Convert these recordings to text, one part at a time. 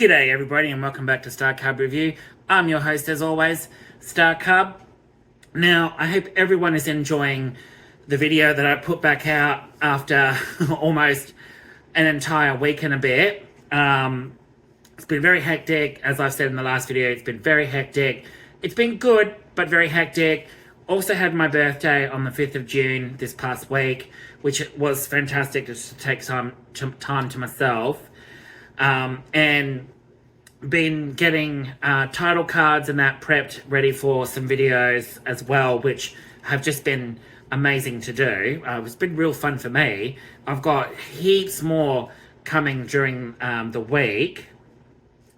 G'day everybody and welcome back to Star Cub Review. I'm your host as always, Star Cub. Now, I hope everyone is enjoying the video that I put back out after almost an entire week and a bit. It's been very hectic, as I've said in the last video, it's been very hectic. It's been good, but very hectic. Also had my birthday on the 5th of June this past week, which was fantastic just to take some time to myself. And been getting title cards and that prepped ready for some videos as well, which have just been amazing to do. It's been real fun for me. I've got heaps more coming during the week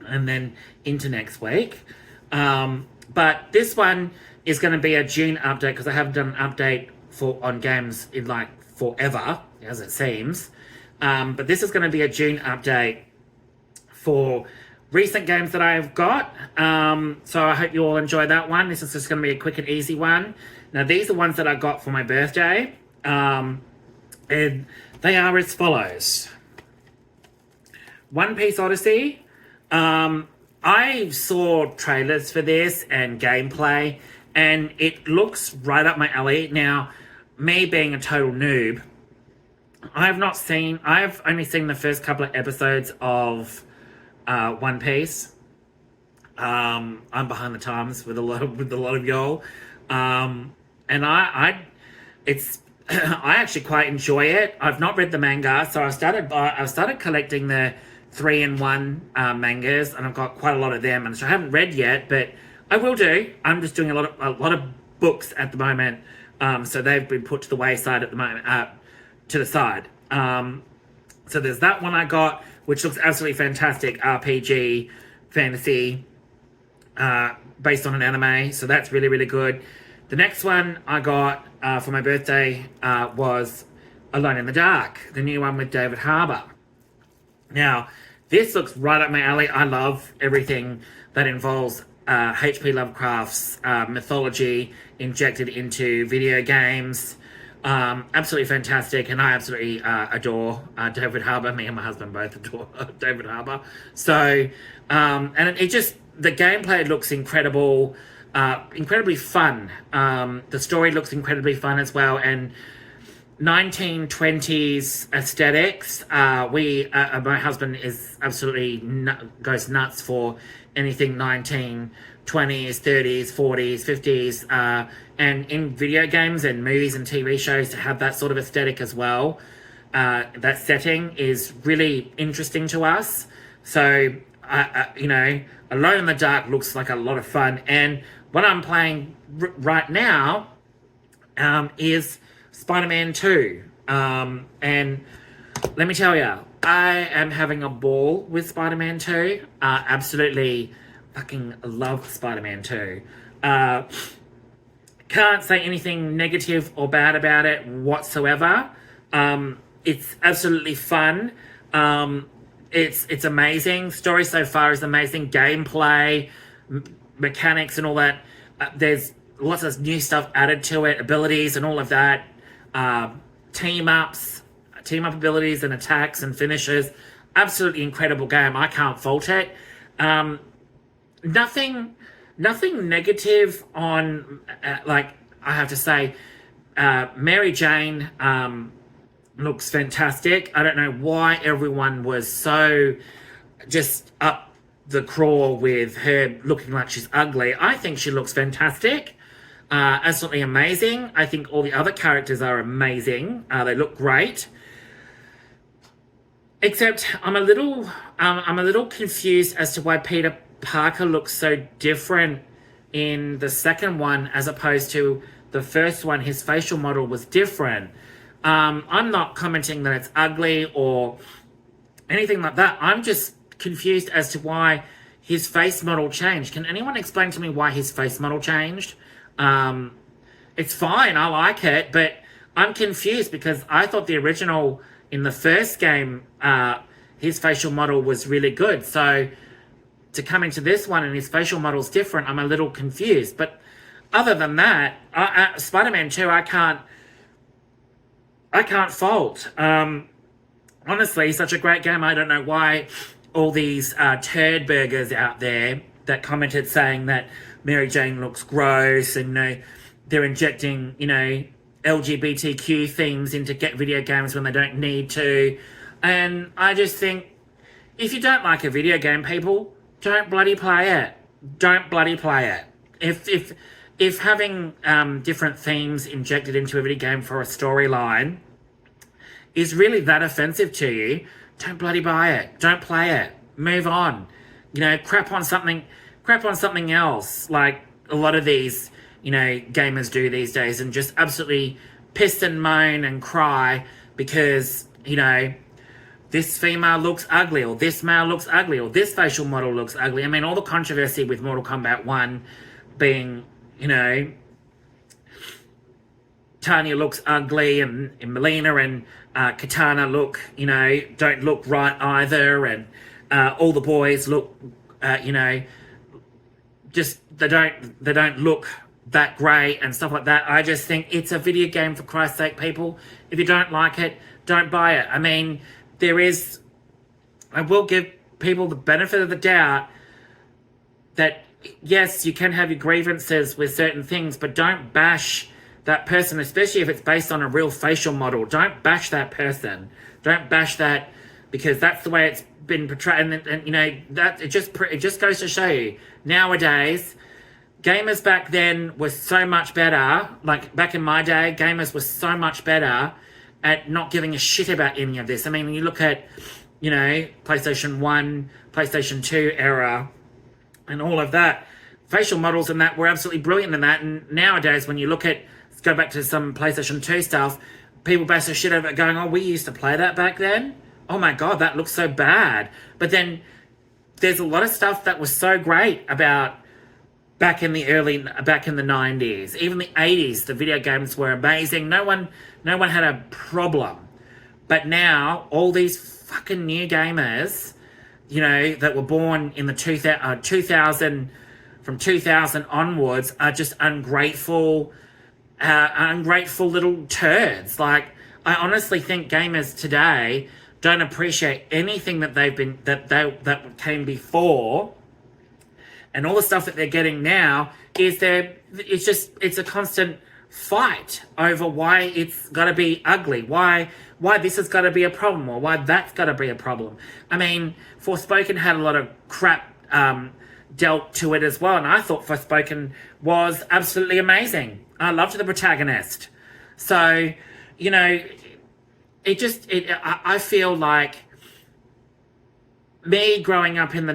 and then into next week. But this one is going to be a June update because I haven't done an update on games in like forever, as it seems. But this is going to be a June update for recent games that I've got. So I hope you all enjoy that one. This is just going to be a quick and easy one. Now, these are ones that I got for my birthday. And they are as follows. One Piece Odyssey. I saw trailers for this and gameplay, and it looks right up my alley. Now, me being a total noob, I've only seen the first couple of episodes of One Piece. I'm behind the times with a lot of y'all, and I actually quite enjoy it. I've not read the manga, so I've started collecting the 3-in-1 mangas, and I've got quite a lot of them, and so I haven't read yet, but I will do. I'm just doing a lot of books at the moment, so they've been put to the wayside at the moment, to the side. So there's that one I got, which looks absolutely fantastic, RPG, fantasy, based on an anime, so that's really, really good. The next one I got for my birthday was Alone in the Dark, the new one with David Harbour. Now, this looks right up my alley. I love everything that involves H.P. Lovecraft's mythology injected into video games. Absolutely fantastic, and I absolutely adore David Harbour. Me and my husband both adore David Harbour. So, and the gameplay looks incredible, incredibly fun. The story looks incredibly fun as well, and 1920s aesthetics. My husband is absolutely goes nuts for anything 1920s, 30s, 40s, 50s, and in video games and movies and TV shows to have that sort of aesthetic as well. That setting is really interesting to us. So, Alone in the Dark looks like a lot of fun. And what I'm playing right now is Spider-Man 2. And let me tell you, I am having a ball with Spider-Man 2. Absolutely fucking love Spider-Man 2. Can't say anything negative or bad about it whatsoever. It's absolutely fun. It's amazing. Story so far is amazing. Gameplay, mechanics and all that. There's lots of new stuff added to it, abilities and all of that. Team up abilities and attacks and finishes. Absolutely incredible game. I can't fault it. Nothing negative on, I have to say, Mary Jane looks fantastic. I don't know why everyone was so just up the craw with her looking like she's ugly. I think she looks fantastic. Absolutely amazing. I think all the other characters are amazing. They look great. Except I'm a little confused as to why Peter Parker looks so different in the second one as opposed to the first one. His facial model was different. I'm not commenting that it's ugly or anything like that. I'm just confused as to why his face model changed. Can anyone explain to me why his face model changed? It's fine, I like it, but I'm confused because I thought the original in the first game, his facial model was really good. So to come into this one and his facial model's different, I'm a little confused. But other than that, Spider-Man 2, I can't fault. Honestly, such a great game. I don't know why all these turd burgers out there that commented saying that Mary Jane looks gross, and they're injecting LGBTQ themes into video games when they don't need to. And I just think, if you don't like a video game, people, don't bloody play it. Don't bloody play it. If having different themes injected into a video game for a storyline is really that offensive to you, don't bloody buy it. Don't play it. Move on. Crap on something else, like a lot of these gamers do these days, and just absolutely piss and moan and cry because this female looks ugly, or this male looks ugly, or this facial model looks ugly. I mean, all the controversy with Mortal Kombat 1 being, Tanya looks ugly, and Melina and Katana don't look right either, and all the boys look, just they don't look that great and stuff like that. I just think it's a video game, for Christ's sake, people. If you don't like it, don't buy it. I mean, I will give people the benefit of the doubt that, yes, you can have your grievances with certain things, but don't bash that person, especially if it's based on a real facial model. Don't bash that person. Don't bash that, because that's the way it's been portrayed. And that it just goes to show you, nowadays, gamers back then were so much better. Like back in my day, gamers were so much better at not giving a shit about any of this. I mean, when you look at, PlayStation 1, PlayStation 2 era, and all of that, facial models and that were absolutely brilliant in that. And nowadays, when you look at, let's go back to some PlayStation 2 stuff, people bash the shit over it going, oh, we used to play that back then? Oh my God, that looks so bad. But then there's a lot of stuff that was so great about back in the 90s, even the 80s, the video games were amazing. No one had a problem. But now, all these fucking new gamers, that were born in the 2000, from 2000 onwards, are just ungrateful little turds. Like, I honestly think gamers today don't appreciate anything that that came before. And all the stuff that they're getting now it's a constant fight over why it's got to be ugly, why this has got to be a problem, or why that's got to be a problem. I mean, Forspoken had a lot of crap dealt to it as well, and I thought Forspoken was absolutely amazing. I loved the protagonist. So, I feel like me growing up in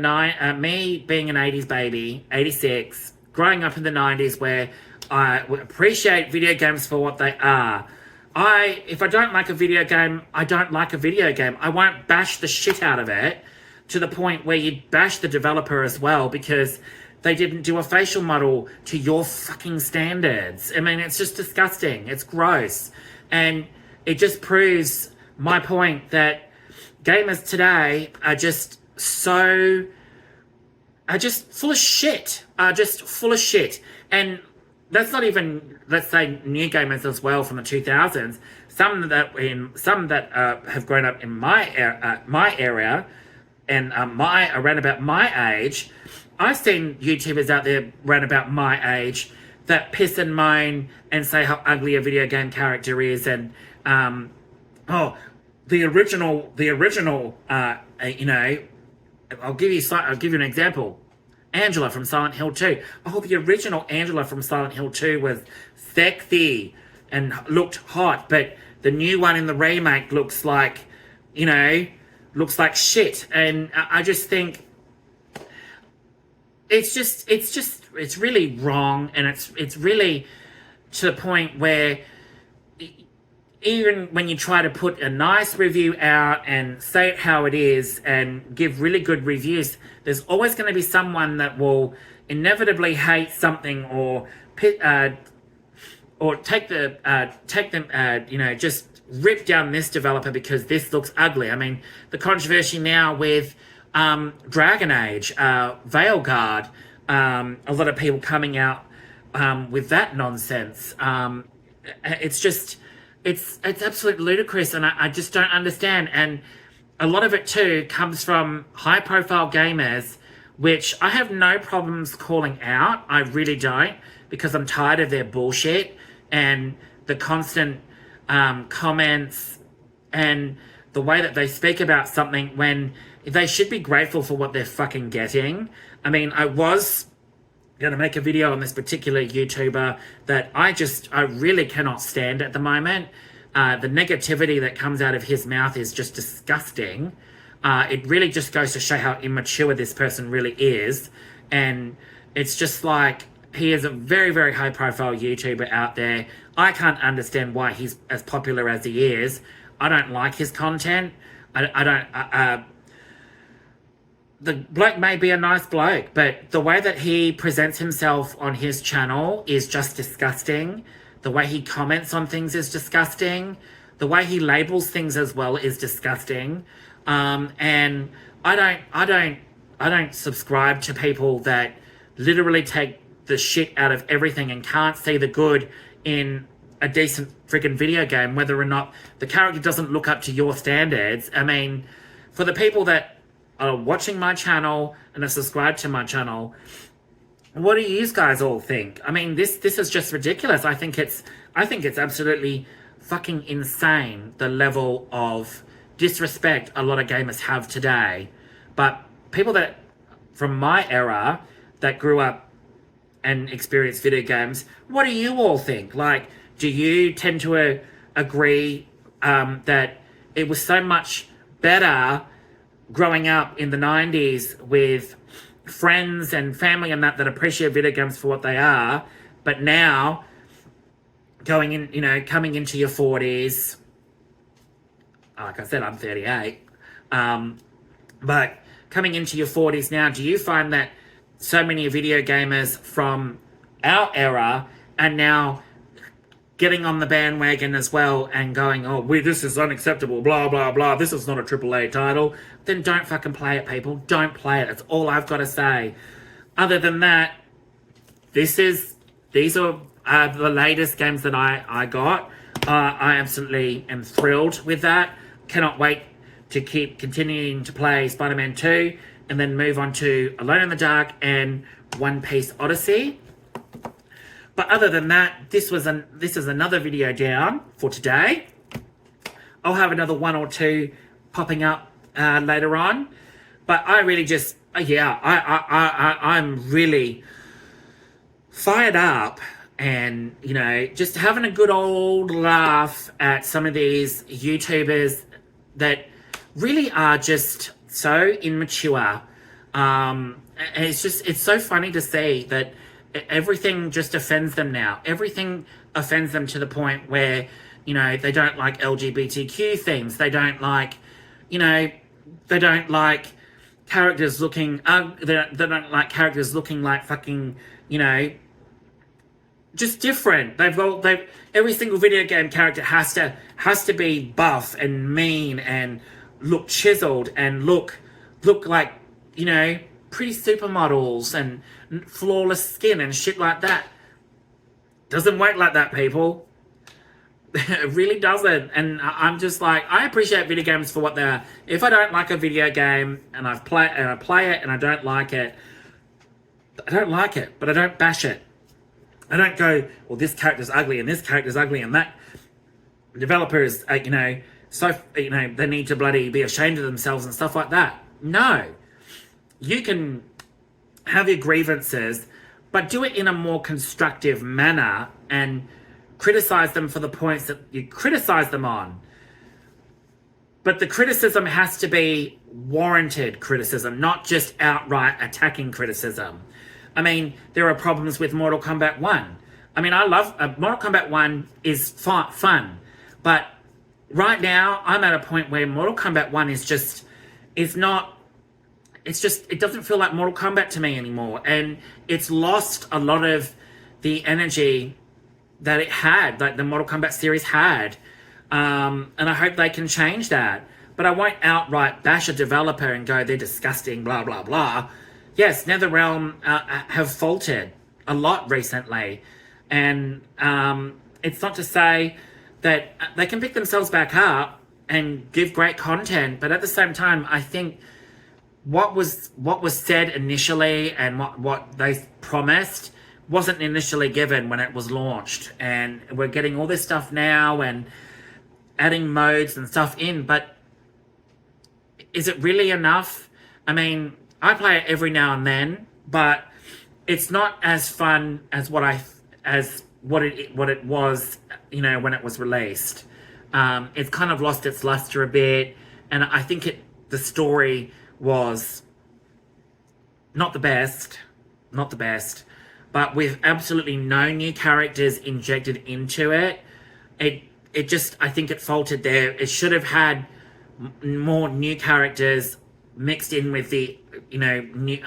me being an 80s baby, 86, growing up in the 90s, where I appreciate video games for what they are. If I don't like a video game, I don't like a video game. I won't bash the shit out of it to the point where you bash the developer as well because they didn't do a facial model to your fucking standards. I mean, it's just disgusting. It's gross. And it just proves my point that gamers today are just full of shit. And that's not even, let's say, new gamers as well from the 2000s. Some that have grown up in my area and around about my age. I've seen YouTubers out there around about my age that piss and moan and say how ugly a video game character is, and the original. I'll give you an example. Angela from Silent Hill 2. Oh, the original Angela from Silent Hill 2 was sexy and looked hot, but the new one in the remake looks like shit. And I just think it's really wrong, and it's really to the point where even when you try to put a nice review out and say it how it is and give really good reviews, there's always going to be someone that will inevitably hate something or just rip down this developer because this looks ugly. I mean, the controversy now with Dragon Age, Veilguard, a lot of people coming out with that nonsense. It's absolutely ludicrous, and I just don't understand. And a lot of it too comes from high-profile gamers, which I have no problems calling out. I really don't, because I'm tired of their bullshit and the constant comments and the way that they speak about something when they should be grateful for what they're fucking getting. I mean, I was going to make a video on this particular YouTuber that I really cannot stand at the moment. The negativity that comes out of his mouth is just disgusting. It really just goes to show how immature this person really is. And it's just like, he is a very, very high profile YouTuber out there. I can't understand why he's as popular as he is. I don't like his content. The bloke may be a nice bloke, but the way that he presents himself on his channel is just disgusting. The way he comments on things is disgusting. The way he labels things as well is disgusting. And I don't subscribe to people that literally take the shit out of everything and can't see the good in a decent freaking video game, whether or not the character doesn't look up to your standards. I mean, for the people that are watching my channel and are subscribed to my channel, what do you guys all think? I mean, this is just ridiculous. I think it's absolutely fucking insane, the level of disrespect a lot of gamers have today. But people that from my era that grew up and experienced video games, what do you all think? Like, do you tend to agree that it was so much better growing up in the 90s with friends and family and that appreciate video games for what they are, but now coming into your 40s, like I said, I'm 38, but coming into your 40s now, do you find that so many video gamers from our era are now getting on the bandwagon as well and going, oh, this is unacceptable, blah, blah, blah, this is not a AAA title? Then don't fucking play it, people. Don't play it. That's all I've got to say. Other than that, these are the latest games that I got. I absolutely am thrilled with that. Cannot wait to keep continuing to play Spider-Man 2 and then move on to Alone in the Dark and One Piece Odyssey. But other than that, this is another video down for today. I'll have another one or two popping up later on. But I really just, I'm really fired up and, just having a good old laugh at some of these YouTubers that really are just so immature. And it's so funny to see that everything just offends them now. Everything offends them to the point where, they don't like LGBTQ themes. They don't like, they don't like characters looking, they don't like characters looking like fucking, just different. Every single video game character has to be buff and mean and look chiseled and look like, pretty supermodels and flawless skin and shit like that. Doesn't work like that, people. It really doesn't. And I'm just like, I appreciate video games for what they are. If I don't like a video game and I play it and I don't like it, I don't like it, but I don't bash it. I don't go, well, this character's ugly and this character's ugly and that developer is, so, they need to bloody be ashamed of themselves and stuff like that. No. You can have your grievances, but do it in a more constructive manner and criticize them for the points that you criticize them on. But the criticism has to be warranted criticism, not just outright attacking criticism. I mean, there are problems with Mortal Kombat 1. I mean, I love... Mortal Kombat 1 is fun. But right now, I'm at a point where Mortal Kombat 1 is just... It's not... It's just... It doesn't feel like Mortal Kombat to me anymore. And it's lost a lot of the energy that it had, like the Mortal Kombat series had. And I hope they can change that. But I won't outright bash a developer and go, they're disgusting, blah, blah, blah. Yes, NetherRealm have faltered a lot recently. And it's not to say that they can pick themselves back up and give great content. But at the same time, I think what was said initially and what they promised wasn't initially given when it was launched. And we're getting all this stuff now and adding modes and stuff in, but is it really enough? I mean, I play it every now and then, but it's not as fun as what it was, you know, when it was released. It's kind of lost its luster a bit, and I think the story was not the best, but with absolutely no new characters injected into it, it just, I think it faltered there. It should have had more new characters mixed in with the, you know, new,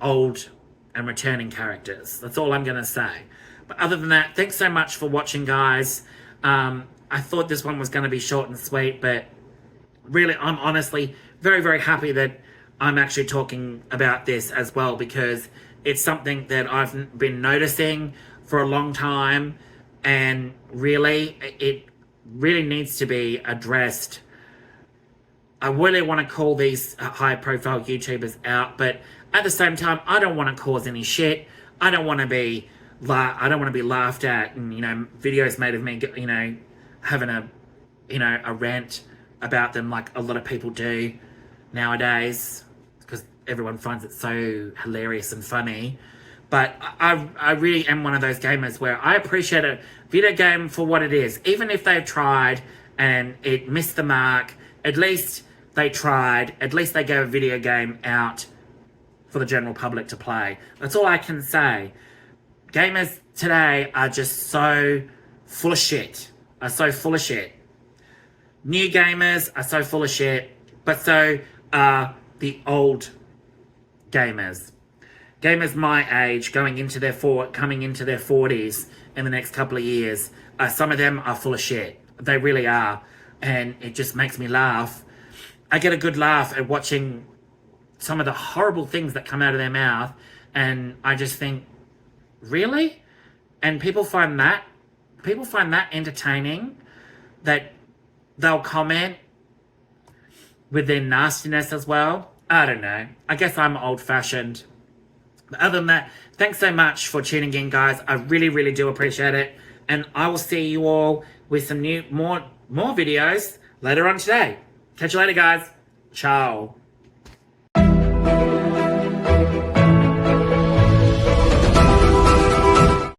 old and returning characters. That's all I'm going to say. But other than that, thanks so much for watching, guys. I thought this one was going to be short and sweet, but really, I'm honestly very, very happy that I'm actually talking about this as well, because it's something that I've been noticing for a long time, and really, it really needs to be addressed. I really want to call these high-profile YouTubers out, but at the same time, I don't want to cause any shit. I don't want to be laughed at, and, you know, videos made of me, you know, having a rant about them like a lot of people do nowadays, because everyone finds it so hilarious and funny. But I really am one of those gamers where I appreciate a video game for what it is. Even if they've tried and it missed the mark, at least they tried. At least they gave a video game out for the general public to play. That's all I can say. Gamers today are just so full of shit. New gamers are so full of shit, but so are the old gamers. Gamers my age, coming into their 40s in the next couple of years, some of them are full of shit. They really are. And it just makes me laugh. I get a good laugh at watching some of the horrible things that come out of their mouth, and I just think, really? And people find that entertaining, that they'll comment with their nastiness as well. I don't know. I guess I'm old-fashioned. But other than that, thanks so much for tuning in, guys. I really, really do appreciate it. And I will see you all with some more videos later on today. Catch you later, guys. Ciao.